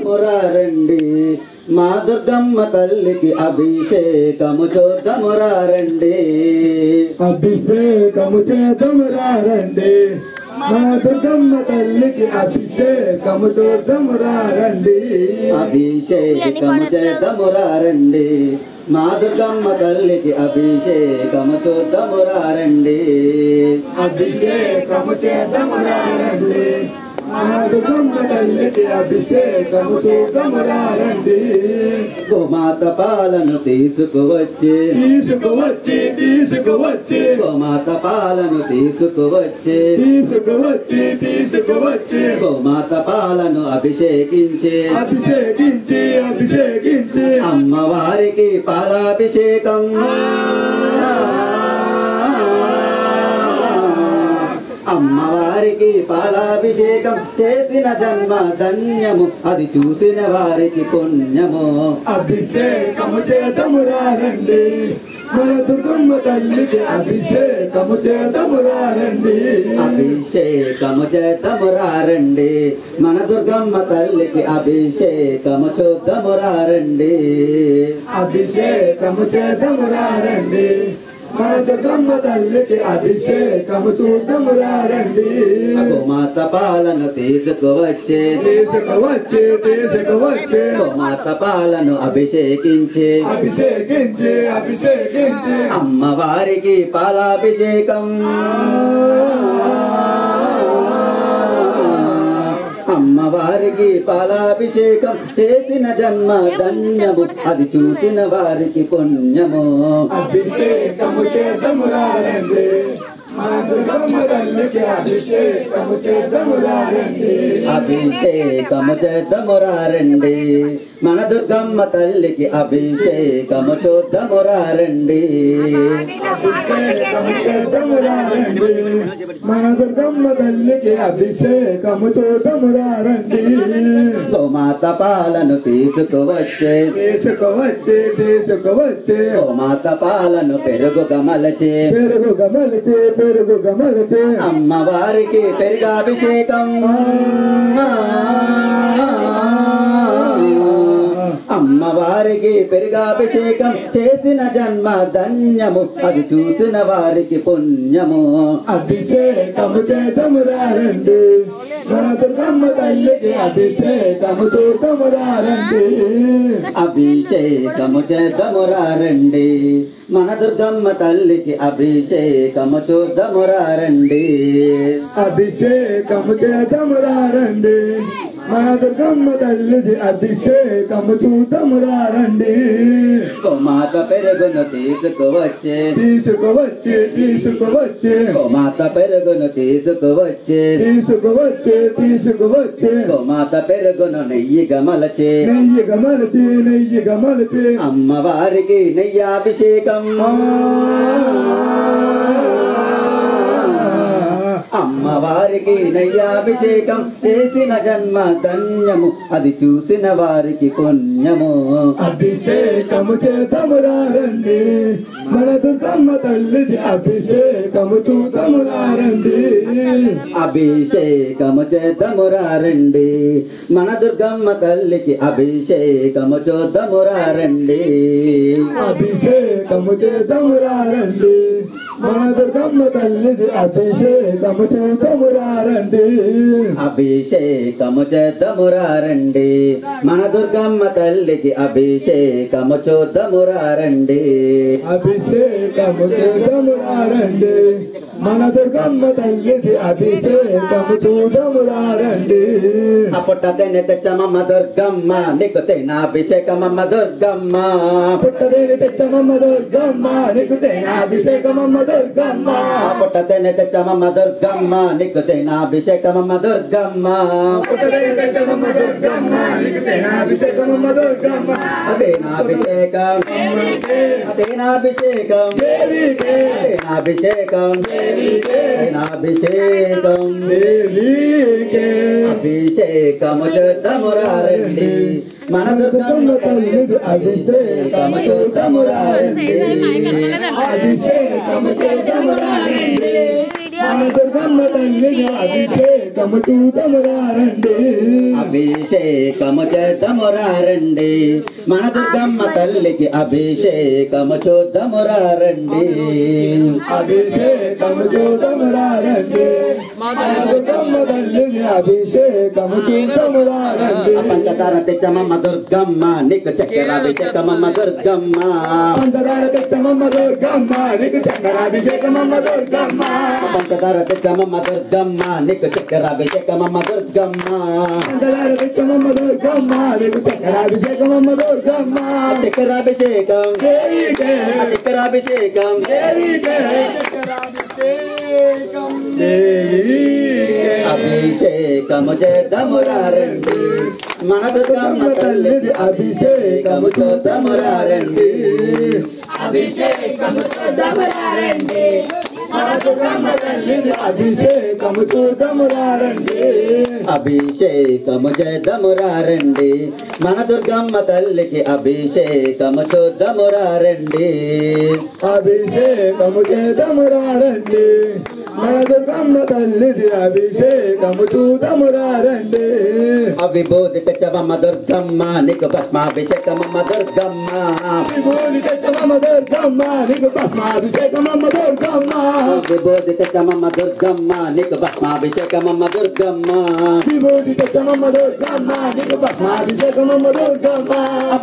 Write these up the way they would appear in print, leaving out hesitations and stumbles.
మురారండి మా దుర్గమ్మ తల్లికి అభిషేకము చూద్దామురారండి అభిషేకము చేద్దామురారండి మా దుర్గమ్మ తల్లికి అభిషేకము చూద్దామురారండి అభిషేకము చేద్దామురారండి మా దుర్గమ్మ తల్లికి అభిషేకము చూద్దామురారండి అభిషేకము చేద్దామురారండి మా దుర్గమ్మ తల్లికి అభిషేకము చూద్దామురారండి గోమాత పాలను తీసుకువచ్చి గోమాత పాలను తీసుకువచ్చి గోమాత పాలను అభిషేకించి అమ్మవారికి పాలాభిషేకం అమ్మవారికి పాలాభిషేకం చేసిన జన్మ ధన్యము అది చూసిన వారికి పుణ్యము అభిషేకము చేద్దామురారండి మన దుర్గమ్మ తల్లికి అభిషేకము చేద్దామురారండి అభిషేకము చేద్దామురారండి మన దుర్గమ్మ తల్లికి అభిషేకము చూద్దామురారండి అభిషేకము చేద్దామురారండి మన దుర్గమ్మ తల్లికి అభిషేకము చూద్దామురారండి గోమాత పాలను తీసుకువచ్చి గోమాత పాలను అభిషేకించి అమ్మవారికి పాలాభిషేకం అమ్మవారికి పాలాభిషేకం చేసిన జన్మ ధన్యము అది చూసిన వారికి పుణ్యము అభిషేకము చేద్దామురారండి మన దుర్గమ్మ తల్లికి అభిషేకము చేద్దామురారండి అభిషేకము చేద్దామురారండి మన దుర్గమ్మ తల్లికి అభిషేకము చూద్దామురారండి అభిషేకము చేద్దామురారండి మన దుర్గమ్మ తల్లికి అభిషేకము చూద్దామురారండి గోమాత పాలను తీసుకువచ్చే గోమాత పాలను పెరుగుగా మలచే అమ్మవారికి పెరుగాభిషేకం అమ్మవారికి పెరుగాభిషేకం చేసిన జన్మ ధన్యము అది చూసిన వారికి పుణ్యము అభిషేకము చేద్దామురారండి మన దుర్గమ్మ తల్లికి అభిషేకము చూద్దామురారండి అభిషేకము చేద్దామురారండి మన దుర్గమ్మ తల్లికి అభిషేకము చూద్దామురారండి అభిషేకము చేద్దామురారండి మన దుర్గమ్మ తల్లికి అభిషేకము చూద్దామురారండి గోమాత పెరుగును తీసుకువచ్చే గోమాత పెరుగును తీసుకువచ్చే గోమాత పెరుగును నెయ్యిగా మలచే అమ్మవారికి నెయ్యాభిషేకం అమ్మవారికి నెయ్యాభిషేకం చేసిన జన్మ ధన్యము అది చూసిన వారికి పుణ్యము అభిషేకము చేద్దామురారండి మన దుర్గమ్మ తల్లికి అభిషేకము చూద్దామురారండి అభిషేకము చేద్దామురారండి మన దుర్గమ్మ తల్లికి అభిషేకము చూద్దామురారండి అభిషేకము చేద్దామురారండి మన దుర్గమ్మ తల్లికి అభిషేకము చూద్దామురారండి అభిషేకము చేద్దామురారండి మన దుర్గమ్మ తల్లికి అభిషేకము చూద్దామురారండి అభిషేకము చేద్దామురారండి మన దుర్గమ్మ తల్లికి అభిషేకము చూద్దామురారండి పుట్టదేని తెచ్చమమ్మ దుర్గమ్మ నీకు తేనాభిషేకమమ్మ దుర్గమ్మ పుట్టదేని తెచ్చమమ్మ దుర్గమ్మ నీకు తేనాభిషేకమమ్మ దుర్గమ్మ పుట్టదేని తెచ్చమమ్మ దుర్గమ్మ నీకు తేనాభిషేకమమ్మ దుర్గమ్మ పుట్టదేని తెచ్చమమ్మ దుర్గమ్మ నీకు తేనాభిషేకమమ్మ దుర్గమ్మ అదేనాభిషేకం అదేనాభిషేకం అదేనాభిషేకం అభిషేకం అభిషేకము చేద్దామురారండి మన దుర్గమ్మ తల్లికి అభిషేకము చేద్దామురారండి అభిషేకము చేద్దామురారండి మన దుర్గమ్మ తల్లికి అభిషేకము చూతమురారండి అభిషేకము చేతమురారండి మన దుర్గమ్మ తల్లికి అభిషేకము చూతమురారండి అభిషేకము చూతమురారండి మన దుర్గమ్మ తల్లికి అభిషేకము చూతమురారండి పంచదార తెచ్చమమ్మ దుర్గమ్మ నీకు చక్కెరాభిషేకమమ్మ దుర్గమ్మ పంచదార తెచ్చమమ్మ దుర్గమ్మ నీకు చక్కెరాభిషేకమమ్మ దుర్గమ్మ పంచదార తెచ్చమమ్మ దుర్గమ్మ నీకు చక్కెరాభిషేకమమ్మ దుర్గమ్మ పంచదార తెచ్చమమ్మ దుర్గమ్మ నీకు చక్కెరాభిషేకమమ్మ దుర్గమ్మ చక్కెరాభిషేకం దేవికే చక్కెరాభిషేకం దేవికే చక్కెరాభిషేకం దేవికే అభిషేకము చేతమురారండి మన దుర్గమ్మ తల్లికి అభిషేకము చూతమురారండి అభిషేకము చూతమురారండి మన దుర్గమ్మ తల్లికి అభిషేకము చూతమురారండి అభిషేకము చేతమురారండి మన దుర్గమ్మ తల్లికి అభిషేకము చూతమురారండి అభిషేకము చేతమురారండి మన దుర్గమ్మ తల్లికి అభిషేకము చూతమురారండి అవిభూతి తెచ్చమమ్మ దుర్గమ్మ నీకు భస్మాభిషేకమమ్మ దుర్గమ్మ విభూతి తెచ్చమమ్మ దుర్గమ్మ నీకు భస్మాభిషేకమమ్మ దుర్గమ్మ విభూతి తెచ్చమమ్మ దుర్గమ్మ నీకు భస్మాభిషేకమమ్మ దుర్గమ్మ విభూతి తెచ్చమమ్మ దుర్గమ్మ నీకు భస్మాభిషేకమమ్మ దుర్గమ్మ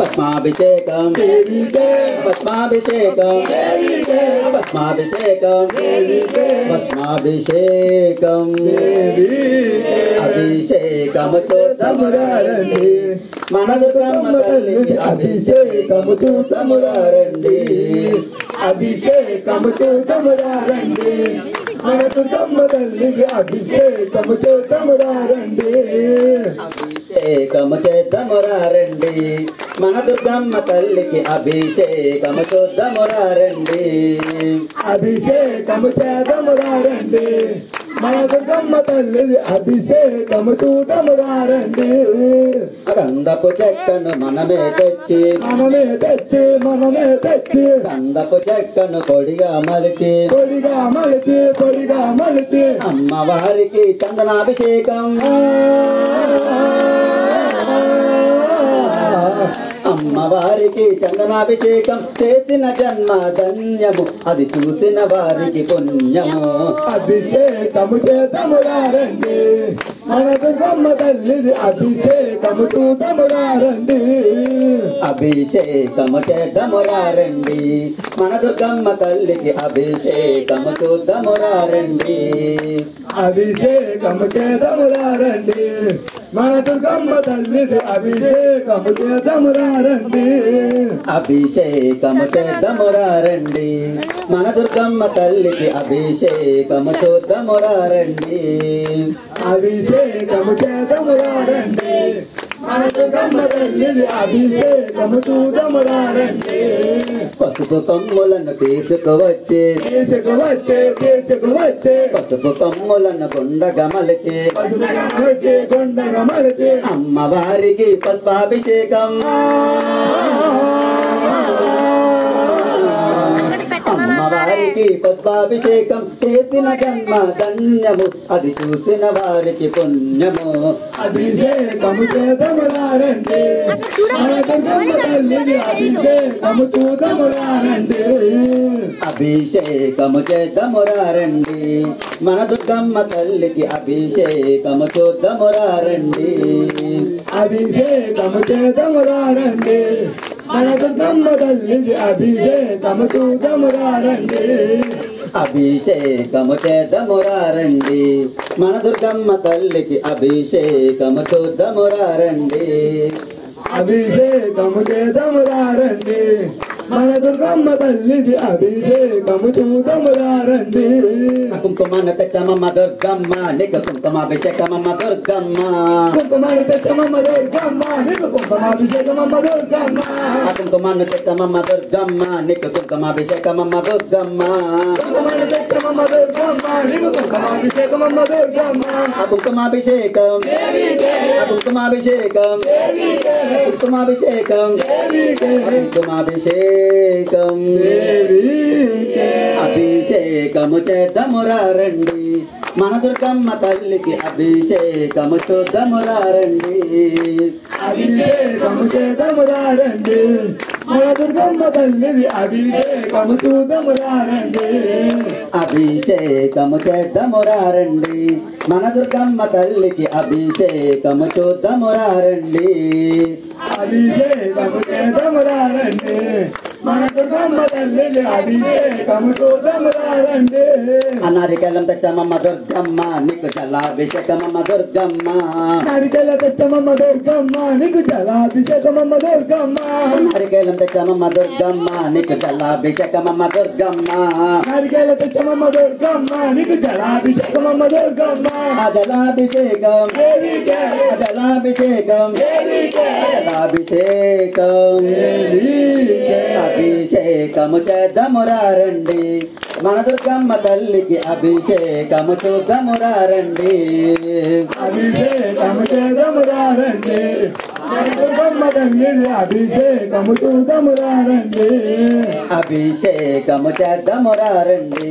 భస్మాభిషేకం దేవికే భస్మాభిషేకం దేవికే భస్మాభిషేకం భస్మాభిషేకం దేవికే అభిషేకము చూతమురారండి మన దుర్గమ్మ తల్లికి అభిషేకము చూతమురారండి అభిషేకము చూతమురారండి మన దుర్గమ్మ తల్లికి అభిషేకము చూతమురారండి అభిషేకము చేతమురారండి మన దుర్గమ్మ తల్లికి అభిషేకము చూతమురారండి అభిషేకము చేతమురారండి మన దుర్గమ్మ తల్లికి అభిషేకము చూతమురారండి గంధపు చెక్కను మనమే తెచ్చి మనమే తెచ్చి గంధపు చెక్కను పొడిగా మలిచి పొడిగా మలిచి అమ్మవారికి చందనాభిషేకం అమ్మవారికి చందనాభిషేకం చేసిన జన్మ ధన్యము అది చూసిన వారికి పుణ్యము అభిషేకము చేతమురారండి మన దుర్గమ్మ తల్లిది అభిషేకము చూతమురారండి అభిషేకము చేద్దామురారండి మన దుర్గమ్మ తల్లికి అభిషేకము చూద్దామురారండి అభిషేకము చేతమురారండి మన దుర్గమ్మ తల్లిది అభిషేకము చేతమురారండి అభిషేకము చేద్దామురారండి మన దుర్గమ్మ తల్లికి అభిషేకము చూద్దామురారండి అభిషేకము చేతమురారండి మన దుర్గమ్మ తల్లిది అభిషేకము చూతమురారండి పసుపు కొమ్ములను తీసుకువచ్చి తీసుకువచ్చే పసుపు కొమ్ములను కొండగా మలిచి కొండగా మలిచి అమ్మవారికి పుష్పాభిషేకం అమ్మవారికి పుష్పాభిషేకం చేసిన జన్మ ధన్యము అది చూసిన వారికి పుణ్యము అభిషేకము చేతమురారండి మన దుర్గమ్మ తల్లిది అభిషేకము చూతమురారండి అభిషేకము చేద్దామురారండి మన దుర్గమ్మ తల్లికి అభిషేకము చూద్దామురారండి అభిషేకము చేతమురారండి మన దుర్గమ్మ తల్లిది అభిషేకము చూతమురారండి అభిషేకము చేద్దామురారండి మన దుర్గమ్మ తల్లికి అభిషేకము చూద్దామురారండి అభిషేకము చేతమురారండి మన దుర్గమ్మ తల్లిది అభిషేకము చూతమురారండి కుంకుమను తెచ్చమమ్మ దుర్గమ్మ నీకు కుంకుమాభిషేకమమ్మ దుర్గమ్మ కుంకుమను తెచ్చమమ్మ దుర్గమ్మ నీకు కుంకుమాభిషేకమమ్మ దుర్గమ్మ కుంకుమను తెచ్చమమ్మ దుర్గమ్మ నీకు కుంకుమాభిషేకమమ్మ దుర్గమ్మ కుంకుమను తెచ్చమమ్మ దుర్గమ్మ నీకు కుంకుమాభిషేకమమ్మ దుర్గమ్మ కుంకుమాభిషేకం కుంకుమాభిషేకం కుంకుమాభిషేకం కుంకుమాభిషేకం అభిషేకము చేద్దామురారండి మన దుర్గమ్మ తల్లికి అభిషేకము చూద్దామురారండి అభిషేకము చేద్దామురారండి మన దుర్గమ్మ తల్లికి అభిషేకము చూద్దామురారండి అభిషేకము చేద్దామురారండి మన దుర్గమ్మ తల్లికి అభిషేకము చూద్దామురారండి అభిషేకము చేద్దామురారండి మన దుర్గమ్మ తల్లికి అభిషేకము చూద్దామురారండి నారికేళం తెచ్చామమ్మ దుర్గమ్మ నీకు జలాభిషేకమమ్మ దుర్గమ్మ నారికేళం తెచ్చామమ్మ దుర్గమ్మ నీకు జలాభిషేకమమ్మ దుర్గమ్మ నారికేళం తెచ్చామమ్మ దుర్గమ్మ నీకు జలాభిషేకమమ్మ దుర్గమ్మ నారికేళం తెచ్చామమ్మ దుర్గమ్మ నీకు జలాభిషేకమమ్మ దుర్గమ్మ ఆ జలాభిషేకం దేవికే ఆ జలాభిషేకం దేవికే జలాభిషేకం దేవికే అభిషేకము చేద్దామురారండి మన దుర్గమ్మ తల్లికి అభిషేకము చూద్దామురారండి అభిషేకము చేద్దామురారండి మన దుర్గమ్మ తల్లికి అభిషేకము చూద్దామురారండి అభిషేకము చేద్దామురారండి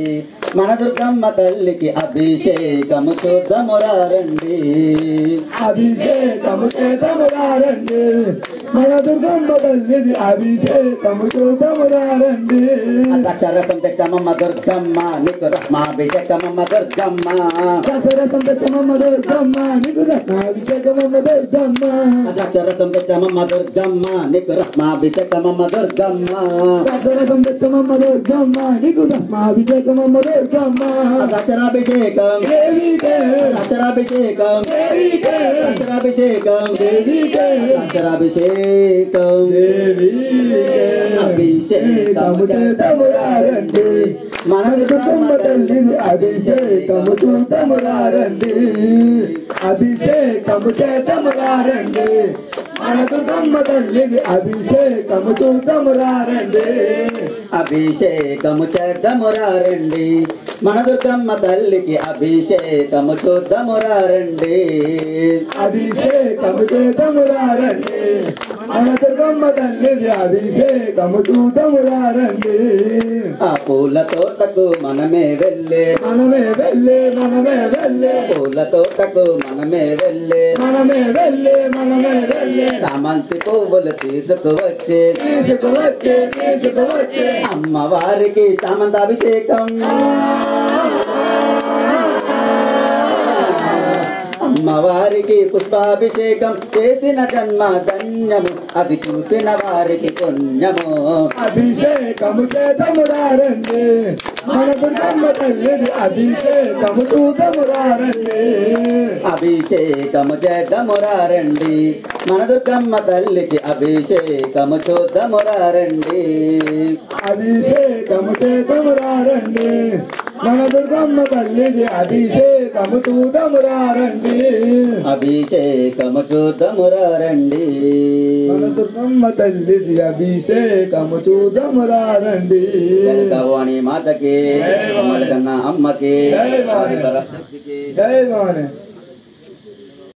మన దుర్గమ్మ తల్లికి అభిషేకము చూద్దామురారండి అభిషేకము చేద్దామురారండి మన దుర్గమ్మ తల్లికి అభిషేకము చూద్దామురారండి ద్రాక్షరసం తెచ్చామమ్మ దుర్గమ్మ నీకు రత్నాభిషేకమమ్మ దుర్గమ్మ దశరథం తెచ్చమమ్మ దుర్గమ్మ నీకు రత్నాభిషేకమమ్మ దుర్గమ్మ ద్రాక్షరసం తెచ్చామమ్మ దుర్గమ్మ నీకు రత్నాభిషేకమమ్మ దుర్గమ్మ దశరథం తెచ్చమమ్మ దుర్గమ్మ నీకు రత్నాభిషేకమమ్మ దుర్గమ్మ ద్రాక్షరాభిషేకం దేవికే ద్రాక్షరాభిషేకం దేవికే ద్రాక్షరాభిషేకం దేవికే ద్రాక్షరాభిషేకం దేవికే అభిషేకము చేద్దామురారండి మన దుర్గమ్మ తల్లిని అభిషేకము చూద్దామురారండి అభిషేకము చేద్దామురారండి మన దుర్గమ్మ తల్లిని అభిషేకము చూద్దామురారండి అభిషేకము చేద్దామురారండి మన దుర్గమ్మ తల్లికి అభిషేకము చూద్దామురారండి అభిషేకము చేద్దామురారండి మన దుర్గమ్మ తల్లిని అభిషేకము చూద్దామురారండి ఆ పూల తోటకు మనమే వెళ్ళే మనమే వెళ్ళే మనమే వెళ్ళే పూల తోటకు మనమే వెళ్ళే మనమే వెళ్ళే మనమే వెళ్ళే చామంతి పువ్వులు తీసుకువచ్చే తీసుకువచ్చే తీసుకువచ్చే అమ్మవారికి చామంతాభిషేకం అమ్మవారికి పుష్పాభిషేకం చేసిన జన్మ ధన్యము అది చూసిన వారికి పుణ్యము అభిషేకము చేద్దామురారండి మన దుర్గమ్మ తల్లిని అభిషేకము చూద్దామురారండి అభిషేకము చేద్దామురారండి మన దుర్గమ్మ తల్లికి అభిషేకము చూద్దామురారండి అభిషేకము చేద్దామురారండి మన దుర్గమ్మ తల్లికి అభిషేకము చూద్దామురారండి అభిషేకము చూద్దామురారండి మన దుర్గమ్మ తల్లికి అభిషేకము చూద్దామురారండి భవాని మాతకి అమ్మలకన్నా అమ్మకి జై భవాని. ఆదిపరాశక్తికి జై భవాని.